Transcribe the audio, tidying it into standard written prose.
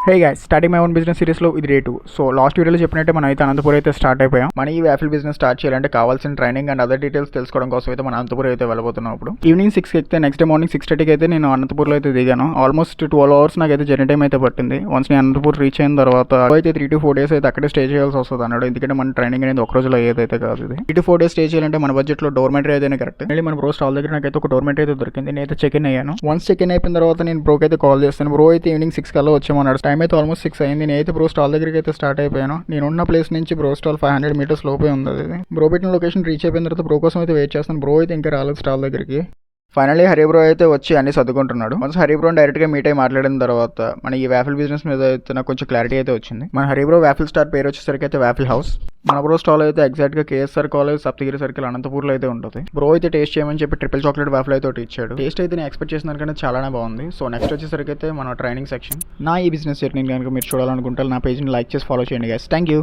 Hey guys, starting my own business సిరీస్లో ఇది day 2. So last వీడియోలో చెప్పినట్టే మనం అయితే అనంతపురం అయితే స్టార్ట్ అయిపోయాం. మన ఈ వ్యాఫిల్ బిజినెస్ స్టార్ట్ చేయాలంటే కావాల్సిన ట్రైనింగ్ అండ్ అదర్ డీటెయిల్స్ తెలుసుకోవడం కోసం అయితే మన అనంతపురం అయితే వెళ్ళబోతున్నాం. ఇప్పుడు ఈవినింగ్ 6 ఎక్కితే నెక్స్ట్ డే మార్నింగ్ 6:30కి అయితే నేను అనంతపూర్లో అయితే దిగాను. ఆల్మోస్ట్ 12 hours నాకైతే జర్నీ టైం అయితే పట్టింది. వన్స్ నేను అనంతపూర్ రీచ్ అయిన తర్వాత అయితే 3 to 4 days అయితే అక్కడే స్టే చేయాల్సి వస్తుంది అన్నాడు. ఎందుకంటే మన ట్రైనింగ్ అనేది ఒక రోజులో ఏదైతే కాదు. ఇది 3 to 4 days స్టే చేయాలంటే మన బడ్జెట్లో డోర్మెంటరీ అయితే కరెక్ట్. మళ్ళీ మన బ్రో స్టాల్ దగ్గర నాకైతే ఒక డోర్మెంటరీ అయితే దొరికింది. నేనైతే చెక్ ఇన్ అయ్యాను. వన్స్ చెక్ ఇన్ అయిపోయిన తర్వాత నేను బ్రోకి అయితే కాల్ చేస్తాను. బ్రో అయితే ఈవినింగ్ 6 కల్లా వచ్చామన్నాడు. టైం అయితే ఆల్మోస్ట్ 6 అయింది. నేనైతే బ్రో స్టాల్ దగ్గరికి అయితే స్టార్ట్ అయిపోయాను. నేను ఉన్న ప్లేస్ నుంచి బ్రో స్టాల్ 500 meters లోపే ఉంది. అది బ్రో పెట్టిన లొకేషన్ రీచ్ అయిపోయిన తర్వాత బ్రో కోసం అయితే వెయిట్ చేస్తాను. బ్రో అయితే ఇంకా రాలేదు స్టాల్ దగ్గరికి. ఫైనల్లీ హరి బ్రో అయితే వచ్చి అన్ని సర్దుకుంటున్నాడు. వన్స్ హరి బ్రో డైరెక్ట్గా మీట్ అయ్యి మాట్లాడిన తర్వాత మన ఈ వ్యాఫిల్ బిజినెస్ మీద అయితే నాకు కొంచెం క్లారిటీ అయితే వచ్చింది. మన హరి బ్రో వ్యాఫిల్ స్టార్ పేరు వచ్చేసరికి అయితే వ్యాఫిల్ హౌస్. మన బ్రో స్టాల్ అయితే ఎగ్జాక్ట్గా కేఎస్ఆర్ కాలేజ్ సప్తగిరి సర్కిల్ అనంతపూర్లో అయితే ఉంటుంది. బ్రో అయితే టేస్ట్ చేయమని చెప్పి ట్రిపుల్ చాక్లెట్ వ్యాఫిల్ అయితే ఒకటి ఇచ్చాడు. టేస్ట్ అయితే నేను ఎక్స్పెక్ట్ చేసిన దానికంటే చాలానే బాగుంది. సో నెక్స్ట్ వచ్చేసరికి అయితే మన ట్రైనింగ్ సెక్షన్. నా ఈ బిజినెస్ జర్నీ కనుక మీరు చూడాలనుకుంటే నా పేజ్ని లైక్ చేసి ఫాలో చేయండి గైస్. Thank you.